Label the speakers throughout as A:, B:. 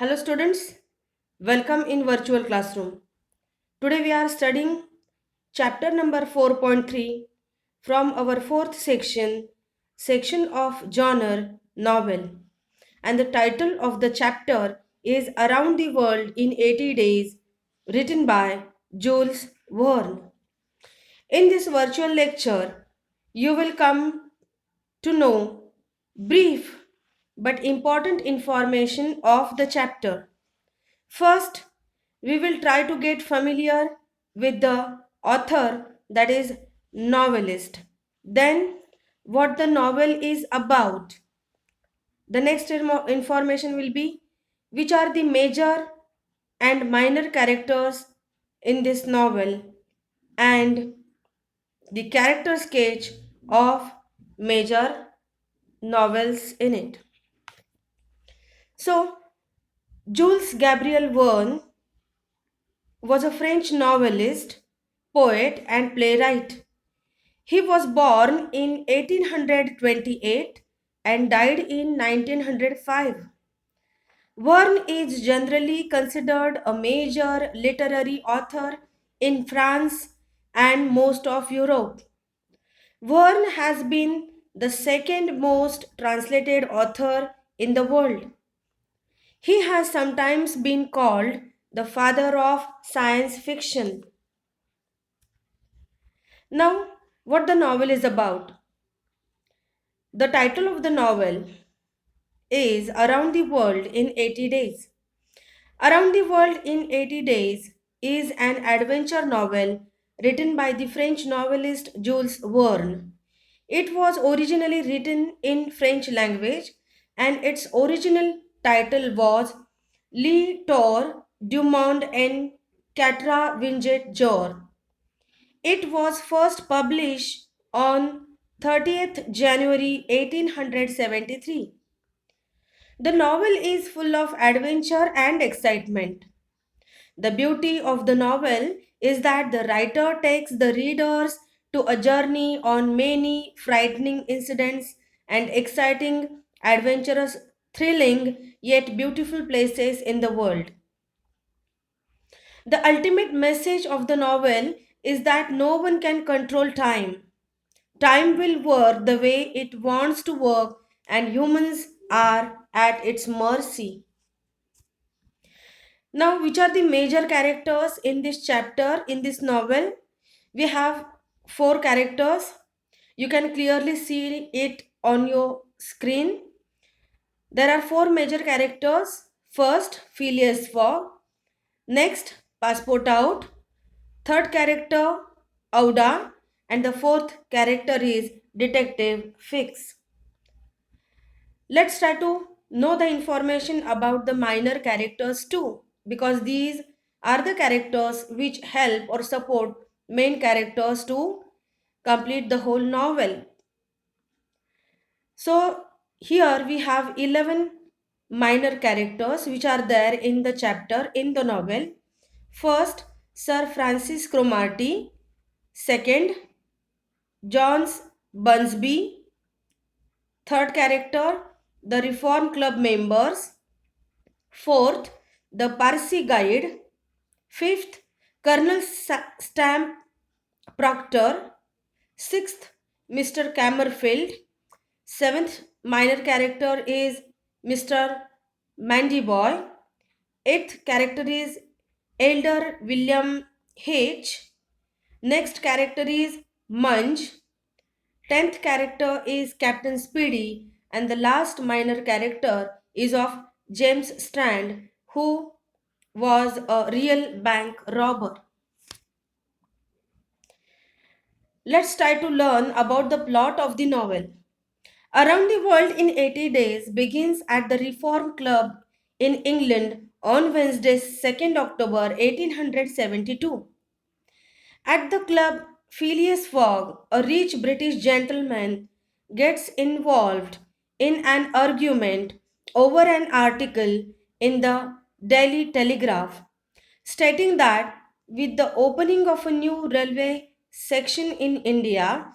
A: Hello students, welcome in virtual classroom. Today we are studying chapter number 4.3 from our fourth section of genre novel. And the title of the chapter is Around the World in 80 Days, written by Jules Verne. In this virtual lecture, you will come to know brief but important information of the chapter. First, we will try to get familiar with the author, that is, novelist. Then, what the novel is about. The next information will be which are the major and minor characters in this novel and the character sketch of major novels in it. So, Jules Gabriel Verne was a French novelist, poet, and playwright. He was born in 1828 and died in 1905. Verne is generally considered a major literary author in France and most of Europe. Verne has been the second most translated author in the world. He has sometimes been called the father of science fiction. Now, what the novel is about. The title of the novel is Around the World in 80 Days. Around the World in 80 Days is an adventure novel written by the French novelist Jules Verne. It was originally written in French language and its original title was Le Tour du Monde en 80 jours. It was first published on 30th January 1873. The novel is full of adventure and excitement. The beauty of the novel is that the writer takes the readers to a journey on many frightening incidents and exciting, adventurous, thrilling, yet beautiful places in the world. The ultimate message of the novel is that no one can control time. Time will work the way it wants to work, and humans are at its mercy. Now, which are the major characters in this chapter, in this novel? We have four characters. You can clearly see it on your screen. There are four major characters. First, Phileas Fogg. Next, Passport Out. Third character, Auda. And the fourth character is Detective Fix. Let's try to know the information about the minor characters too, because these are the characters which help or support main characters to complete the whole novel. So here we have 11 minor characters which are there in the chapter in the novel. First, Sir Francis Cromarty. Second, Johns Bunsby. Third character, the Reform Club members. Fourth, the Parsi Guide. Fifth, Colonel Stamp Proctor. Sixth, Mr. Camerfield. Seventh minor character is Mr. Mandyboy. Eighth character is Elder William H. Next character is Munge. Tenth character is Captain Speedy, and the last minor character is of James Strand, who was a real bank robber. Let's try to learn about the plot of the novel. Around the World in 80 Days begins at the Reform Club in England on Wednesday, 2nd October 1872. At the club, Phileas Fogg, a rich British gentleman, gets involved in an argument over an article in the Daily Telegraph stating that with the opening of a new railway section in India,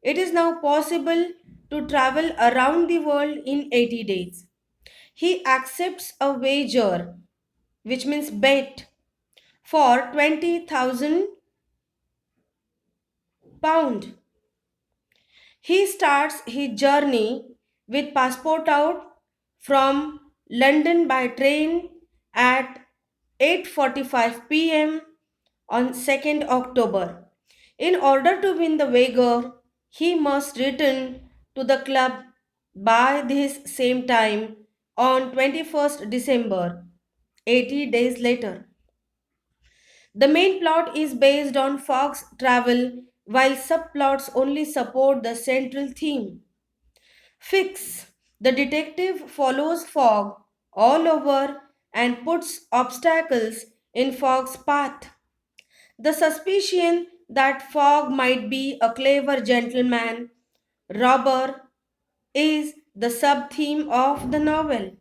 A: it is now possible to travel around the world in 80 days. he accepts a wager, which means bet, for 20,000 pound. He starts his journey with passport out from London by train at 8:45 p.m. on 2nd October. In order to win the wager, he must return to the club by this same time on 21st December, 80 days later. The main plot is based on Fogg's travel, while subplots only support the central theme. Fix. The detective follows Fogg all over and puts obstacles in Fogg's path. The suspicion that Fogg might be a clever gentleman robber is the sub theme of the novel.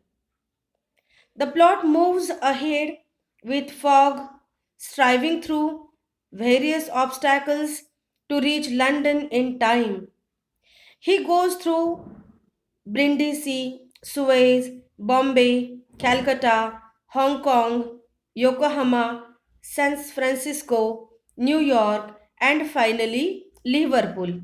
A: The plot moves ahead with Fogg striving through various obstacles to reach London in time. He goes through Brindisi, Suez, Bombay, Calcutta, Hong Kong, Yokohama, San Francisco, New York, and finally Liverpool.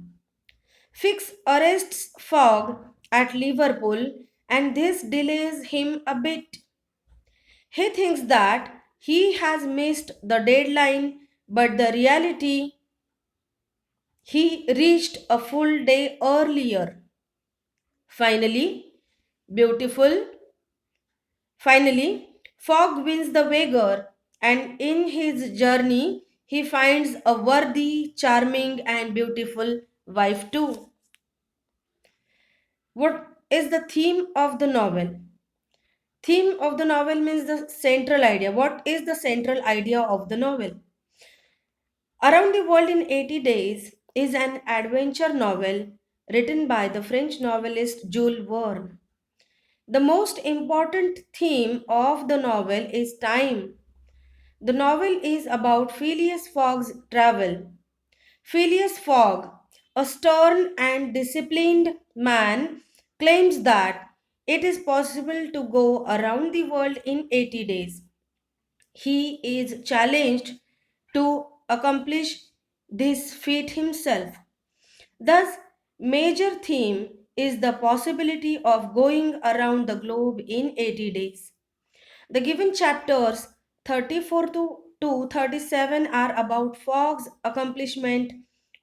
A: Fix arrests Fogg at Liverpool and this delays him a bit. He thinks that he has missed the deadline, but the reality he reached a full day earlier. Finally, beautiful. Finally, Fogg wins the wager, and in his journey, he finds a worthy, charming, and beautiful wife too. What is the theme of the novel? Theme of the novel means the central idea. What is the central idea of the novel? Around the World in 80 Days is an adventure novel written by the French novelist Jules Verne. The most important theme of the novel is time. The novel is about Phileas Fogg's travel. Phileas Fogg, a stern and disciplined man, claims that it is possible to go around the world in 80 days. He is challenged to accomplish this feat himself. Thus, major theme is the possibility of going around the globe in 80 days. The given chapters 34 to 37 are about Fogg's accomplishment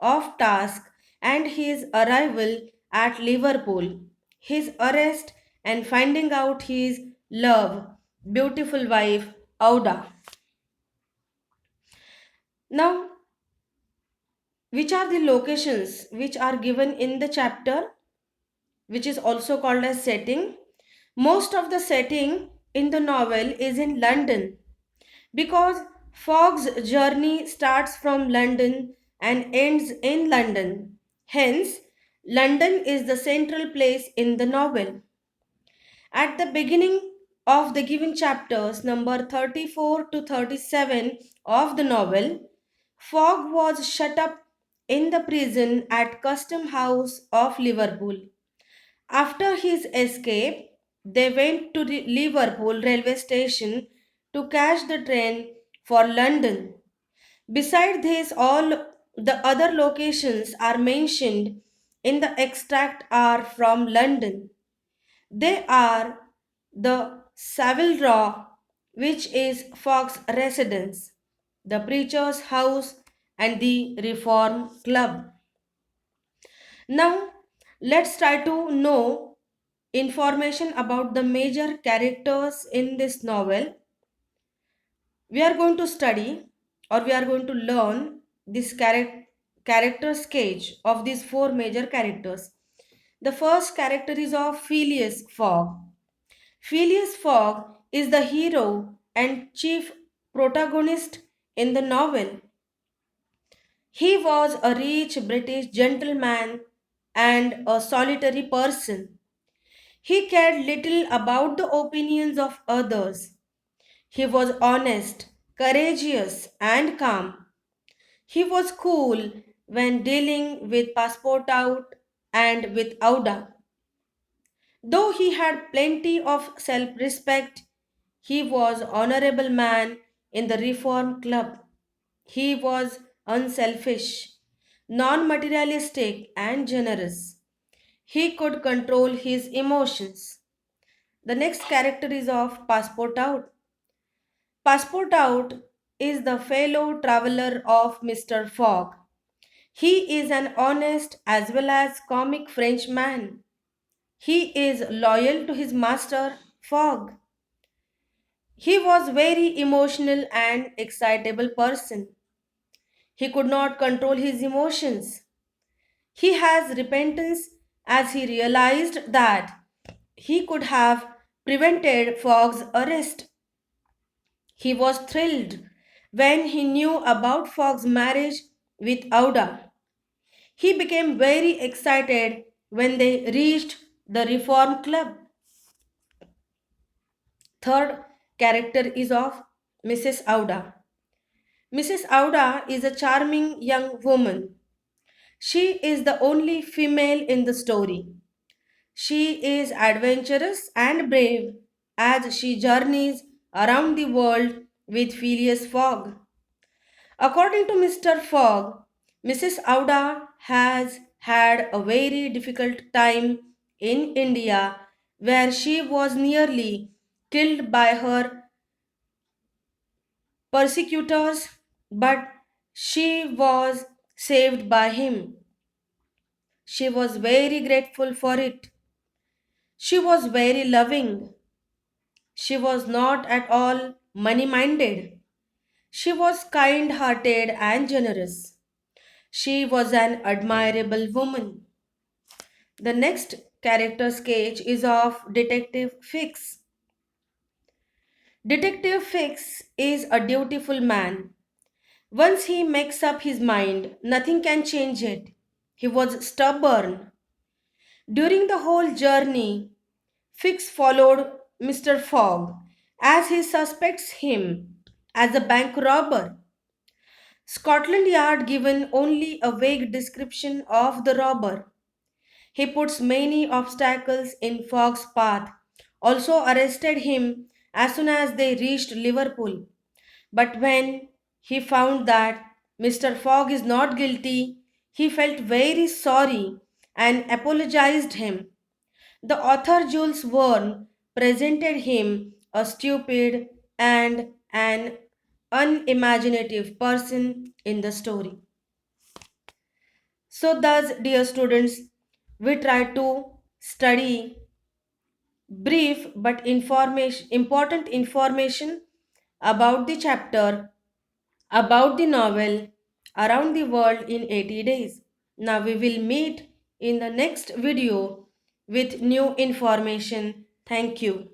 A: of task and his arrival at Liverpool, his arrest and finding out his love, beautiful wife Auda. Now, which are the locations which are given in the chapter, which is also called as setting? Most of the setting in the novel is in London because Fogg's journey starts from London and ends in London. Hence, London is the central place in the novel. At the beginning of the given chapters, number 34 to 37 of the novel, Fogg was shut up in the prison at Custom House of Liverpool. After his escape, they went to the Liverpool railway station to catch the train for London. Beside this, all the other locations are mentioned in the extract are from London. They are the Savile Row, which is Fox residence, the preacher's house, and the Reform Club. Now, let's try to know information about the major characters in this novel. We are going to study or we are going to learn this character sketch of these four major characters. The first character is of Phileas Fogg. Phileas Fogg is the hero and chief protagonist in the novel. He was a rich British gentleman and a solitary person. He cared little about the opinions of others. He was honest, courageous, and calm. He was cool when dealing with Passepartout and with Auda. Though he had plenty of self respect, he was honorable man in the Reform Club. He was unselfish, non materialistic, and generous. He could control his emotions. The next character is of Passport Out. Passport Out is the fellow traveler of Mr. Fogg. He is an honest as well as comic French man. He is loyal to his master, Fogg. He was very emotional and excitable person. He could not control his emotions. He has repentance as he realized that he could have prevented Fogg's arrest. He was thrilled when he knew about Fogg's marriage with Auda. He became very excited when they reached the Reform Club. Third character is of Mrs. Auda. Mrs. Auda is a charming young woman. She is the only female in the story. She is adventurous and brave as she journeys around the world with Phileas Fogg. According to Mr. Fogg, Mrs. Auda has had a very difficult time in India where she was nearly killed by her persecutors, but she was saved by him. She was very grateful for it. She was very loving. She was not at all money minded. She was kind hearted and generous. She was an admirable woman. The next character sketch is of Detective Fix. Detective Fix is a dutiful man. Once he makes up his mind, nothing can change it. He was stubborn. During the whole journey, Fix followed Mr. Fogg as he suspects him as a bank robber. Scotland Yard given only a vague description of the robber. He puts many obstacles in Fogg's path, also arrested him as soon as they reached Liverpool. But when he found that Mr. Fogg is not guilty, he felt very sorry and apologized him. The author Jules Verne presented him a stupid and an unimaginative person in the story. So, thus, dear students, we try to study brief but important information about the chapter, about the novel Around the World in 80 Days. Now we will meet in the next video with new information. Thank you.